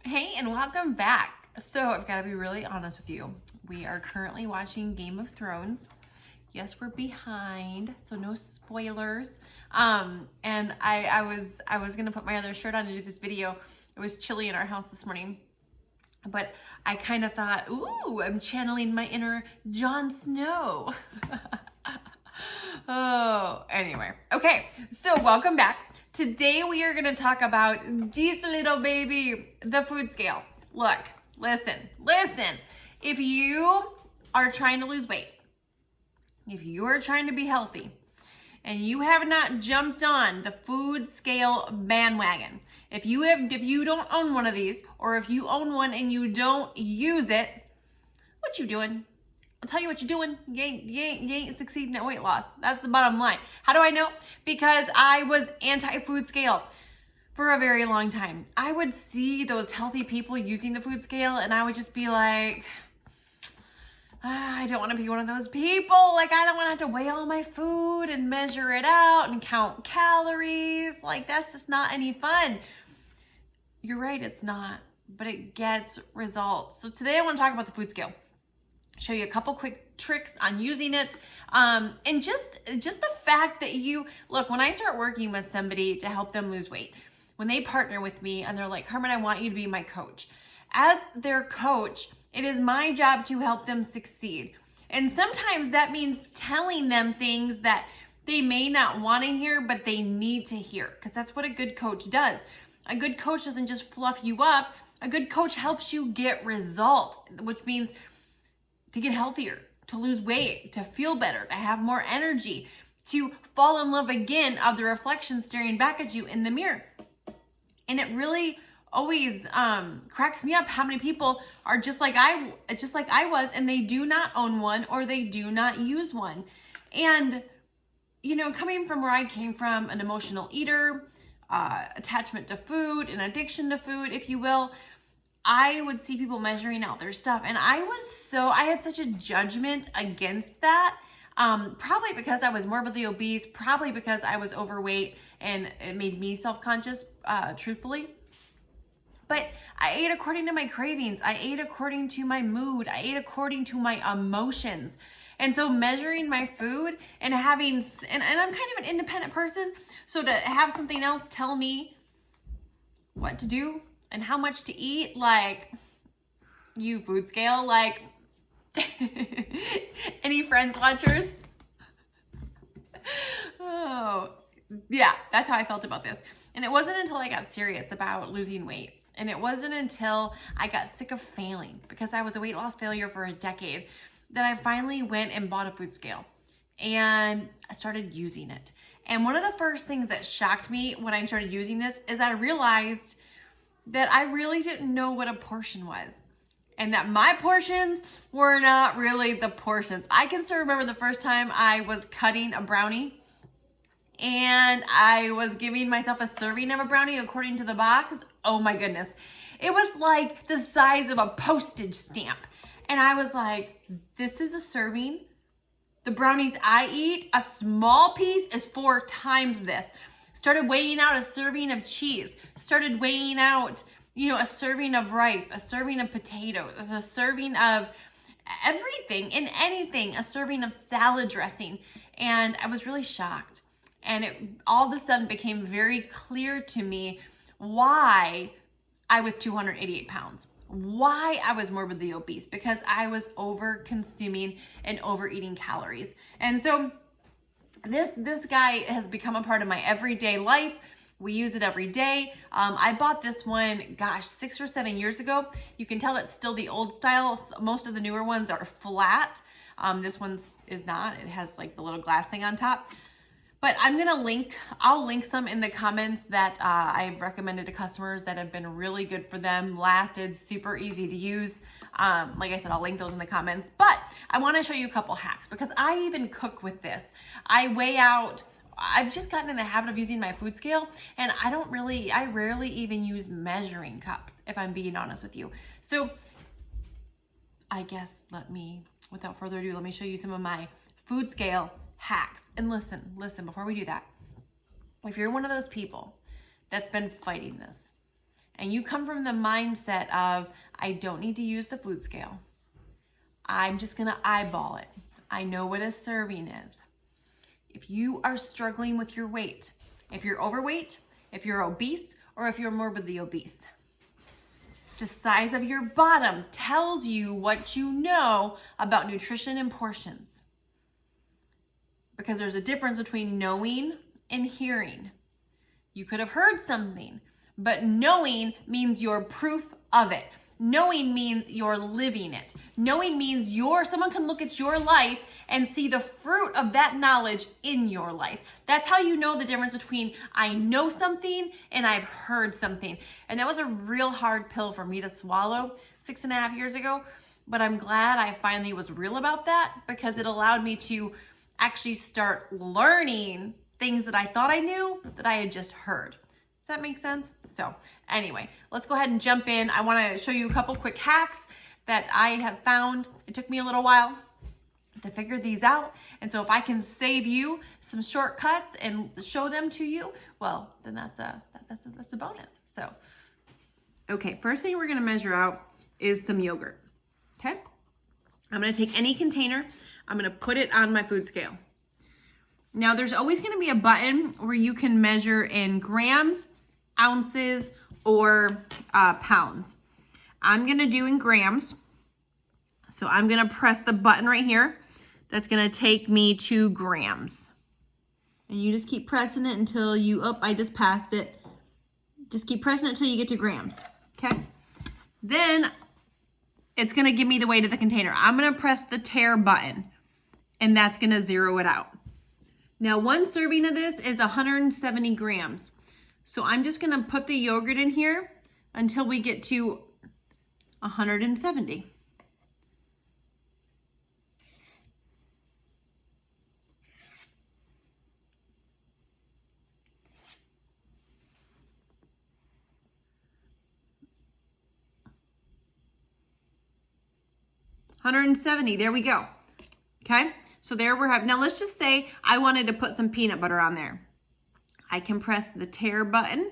Hey, and welcome back. So I've got to be really honest with you. We are currently watching Game of Thrones. Yes, we're behind, so no spoilers. And I was gonna put my other shirt on to do this video. It was chilly in our house this morning, but I kind of thought, ooh, I'm channeling my inner Jon Snow. Oh, anyway. Okay, so welcome back. Today we are going to talk about this little baby, the food scale. Look, listen. If you are trying to lose weight, if you are trying to be healthy, and you have not jumped on the food scale bandwagon, if you don't own one of these, or if you own one and you don't use it, what you doing? I'll tell you what you're doing. You ain't succeeding at weight loss. That's the bottom line. How do I know? Because I was anti-food scale for a very long time. I would see those healthy people using the food scale and I would just be like, I don't want to be one of those people. Like, I don't want to have to weigh all my food and measure it out and count calories. Like, that's just not any fun. You're right, it's not, but it gets results. So today I want to talk about the food scale. Show you a couple quick tricks on using it. And just the fact that look, when I start working with somebody to help them lose weight, when they partner with me and they're like, Carmen, I want you to be my coach. As their coach, it is my job to help them succeed. And sometimes that means telling them things that they may not want to hear, but they need to hear, because that's what a good coach does. A good coach doesn't just fluff you up. A good coach helps you get results, which means to get healthier, to lose weight, to feel better, to have more energy, to fall in love again of the reflection staring back at you in the mirror. And it really always cracks me up how many people are just like I was, and they do not own one or they do not use one. And coming from where I came from, an emotional eater, attachment to food, an addiction to food, if you will, I would see people measuring out their stuff, and I had such a judgment against that. Probably because I was morbidly obese, probably because I was overweight, and it made me self-conscious, truthfully. But I ate according to my cravings. I ate according to my mood. I ate according to my emotions. And so measuring my food and I'm kind of an independent person, so to have something else tell me what to do and how much to eat, like, you food scale, like, any Friends watchers? Oh, yeah, that's how I felt about this. And it wasn't until I got serious about losing weight, and it wasn't until I got sick of failing, because I was a weight loss failure for a decade, that I finally went and bought a food scale, and I started using it. And one of the first things that shocked me when I started using this is I realized that I really didn't know what a portion was, and that my portions were not really the portions. I can still remember the first time I was cutting a brownie and I was giving myself a serving of a brownie according to the box. Oh my goodness. It was like the size of a postage stamp. And I was like, this is a serving. The brownies I eat, a small piece is 4 times this. Started weighing out a serving of cheese, started weighing out, a serving of rice, a serving of potatoes, a serving of everything and anything, a serving of salad dressing. And I was really shocked. And it all of a sudden became very clear to me why I was 288 pounds, why I was morbidly obese, because I was over consuming and overeating calories. And so this guy has become a part of my everyday life. We use it every day. I bought this one, 6 or 7 years ago. You can tell it's still the old style. Most of the newer ones are flat. This one is not. It has like the little glass thing on top. But I'll link some in the comments that I've recommended to customers that have been really good for them, lasted, super easy to use. Like I said, I'll link those in the comments. But I want to show you a couple hacks, because I even cook with this. I've just gotten in the habit of using my food scale, and I rarely even use measuring cups, if I'm being honest with you. So I guess without further ado, let me show you some of my food scale hacks. And listen, before we do that, if you're one of those people that's been fighting this and you come from the mindset of, I don't need to use the food scale. I'm just gonna eyeball it. I know what a serving is. If you are struggling with your weight, if you're overweight, if you're obese, or if you're morbidly obese, the size of your bottom tells you what you know about nutrition and portions. Because there's a difference between knowing and hearing. You could have heard something, but knowing means you're proof of it. Knowing means you're living it. Knowing means someone can look at your life and see the fruit of that knowledge in your life. That's how you know the difference between I know something and I've heard something. And that was a real hard pill for me to swallow 6.5 years ago, but I'm glad I finally was real about that, because it allowed me to actually start learning things that I thought I knew that I had just heard. Does that make sense? So anyway, let's go ahead and jump in. I want to show you a couple quick hacks that I have found. It took me a little while to figure these out. And so if I can save you some shortcuts and show them to you, well, then that's a bonus. So, okay, first thing we're going to measure out is some yogurt. Okay. I'm going to take any container. I'm going to put it on my food scale. Now there's always going to be a button where you can measure in grams, ounces, or pounds. I'm going to do in grams. So I'm going to press the button right here. That's going to take me to grams. And you just keep pressing it until I just passed it. Just keep pressing it until you get to grams. Okay. Then it's going to give me the weight of the container. I'm going to press the tare button, and that's going to zero it out. Now, one serving of this is 170 grams. So I'm just going to put the yogurt in here until we get to 170. There we go. Okay, so there we're having. Now let's just say I wanted to put some peanut butter on there. I can press the tare button.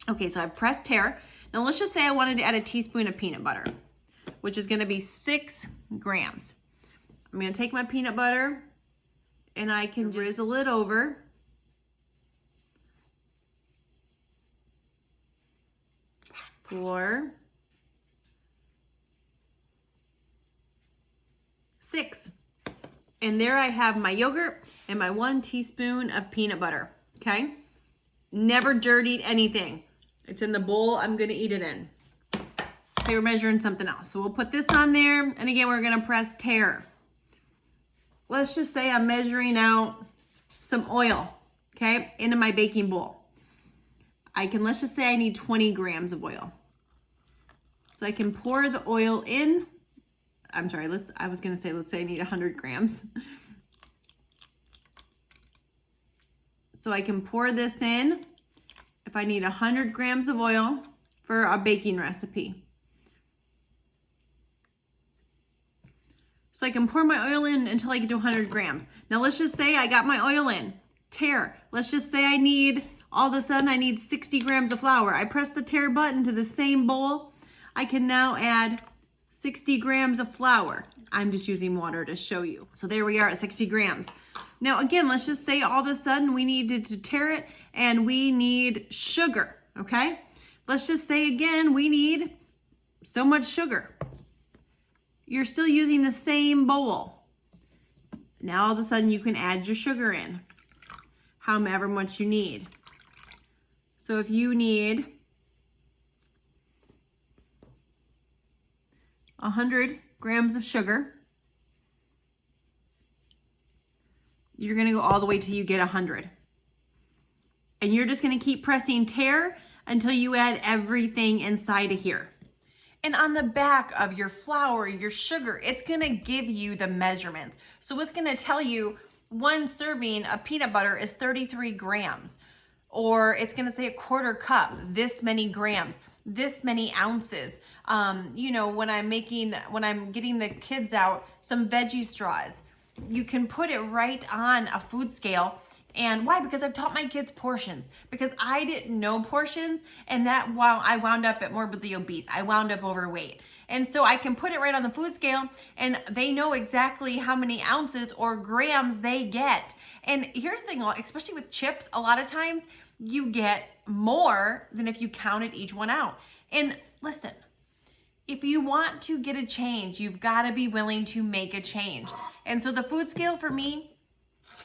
Okay, so I've pressed tare. Now let's just say I wanted to add a teaspoon of peanut butter, which is going to be 6 grams. I'm going to take my peanut butter and I can drizzle it over. For 6. And there I have my yogurt and my 1 teaspoon of peanut butter. Okay. Never dirtied anything. It's in the bowl I'm going to eat it in. They were measuring something else. So we'll put this on there. And again, we're going to press tare. Let's just say I'm measuring out some oil, okay, into my baking bowl. Let's just say I need 20 grams of oil. So I can pour the oil in. I'm sorry, let's say I need 100 grams. So I can pour this in if I need 100 grams of oil for a baking recipe. So I can pour my oil in until I get to 100 grams. Now let's just say I got my oil in. Tare. Let's just say all of a sudden I need 60 grams of flour. I press the tare button to the same bowl. I can now add 60 grams of flour. I'm just using water to show you. So there we are at 60 grams. Now again, let's just say all of a sudden we needed to tare it and we need sugar, okay? Let's just say again, we need so much sugar. You're still using the same bowl. Now all of a sudden you can add your sugar in, however much you need. So if you need 100 grams of sugar, you're going to go all the way till you get 100. And you're just going to keep pressing tare until you add everything inside of here. And on the back of your flour, your sugar, it's going to give you the measurements. So it's going to tell you 1 serving of peanut butter is 33 grams. Or it's going to say a 1/4 cup, this many grams, this many ounces. You know, when I'm getting the kids out some veggie straws, you can put it right on a food scale And why? Because I've taught my kids portions, because I didn't know portions, and that while I wound up at morbidly obese, I wound up overweight. And so I can put it right on the food scale and they know exactly how many ounces or grams they get. And here's the thing, especially with chips, a lot of times you get more than if you counted each one out. And listen, if you want to get a change, you've got to be willing to make a change. And so the food scale for me,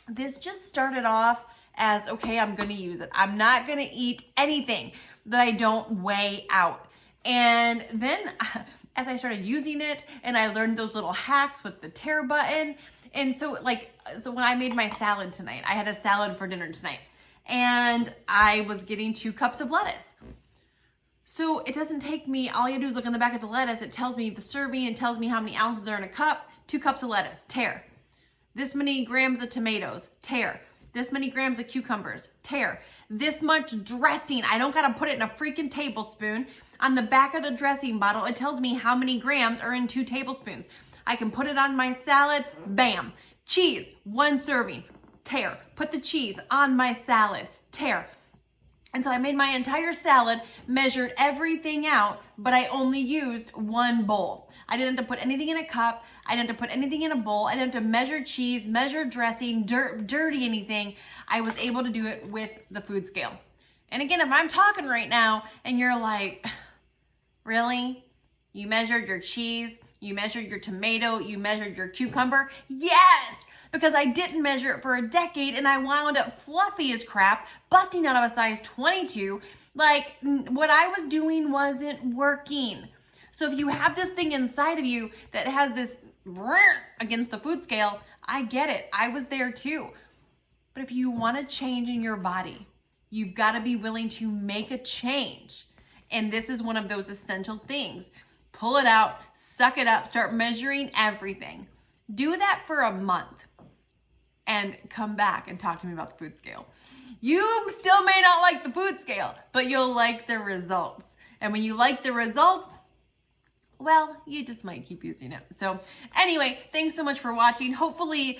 this just started off as, okay, I'm going to use it. I'm not going to eat anything that I don't weigh out. And then as I started using it and I learned those little hacks with the tear button. And so when I made my salad tonight, I had a salad for dinner tonight and I was getting 2 cups of lettuce. So it doesn't take me, all you do is look on the back of the lettuce. It tells me the serving and tells me how many ounces are in a cup. 2 cups of lettuce, tear. This many grams of tomatoes, tear. This many grams of cucumbers, tear. This much dressing, I don't gotta put it in a freaking tablespoon. On the back of the dressing bottle, it tells me how many grams are in 2 tablespoons. I can put it on my salad, bam. Cheese, 1 serving, tear. Put the cheese on my salad, tear. And so I made my entire salad, measured everything out, but I only used 1 bowl. I didn't have to put anything in a cup. I didn't have to put anything in a bowl. I didn't have to measure cheese, measure dressing, dirty anything. I was able to do it with the food scale. And again, if I'm talking right now and you're like, really? You measured your cheese, you measured your tomato, you measured your cucumber? Yes! Because I didn't measure it for a decade and I wound up fluffy as crap, busting out of a size 22. Like, what I was doing wasn't working. So if you have this thing inside of you that has this against the food scale, I get it. I was there too. But if you want to change in your body, you've got to be willing to make a change. And this is one of those essential things. Pull it out, suck it up, start measuring everything. Do that for a month and come back and talk to me about the food scale. You still may not like the food scale, but you'll like the results. And when you like the results, well, you just might keep using it. So anyway, thanks so much for watching. Hopefully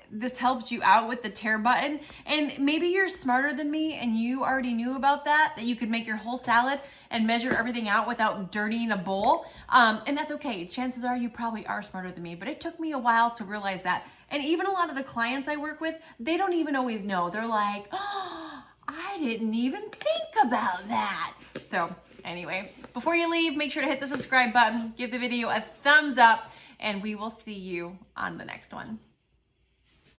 this helped you out with the tear button. And maybe you're smarter than me and you already knew about that you could make your whole salad and measure everything out without dirtying a bowl. And that's okay. Chances are you probably are smarter than me, but it took me a while to realize that. And even a lot of the clients I work with, they don't even always know. They're like, oh, I didn't even think about that. So anyway, before you leave, make sure to hit the subscribe button, give the video a thumbs up, and we will see you on the next one.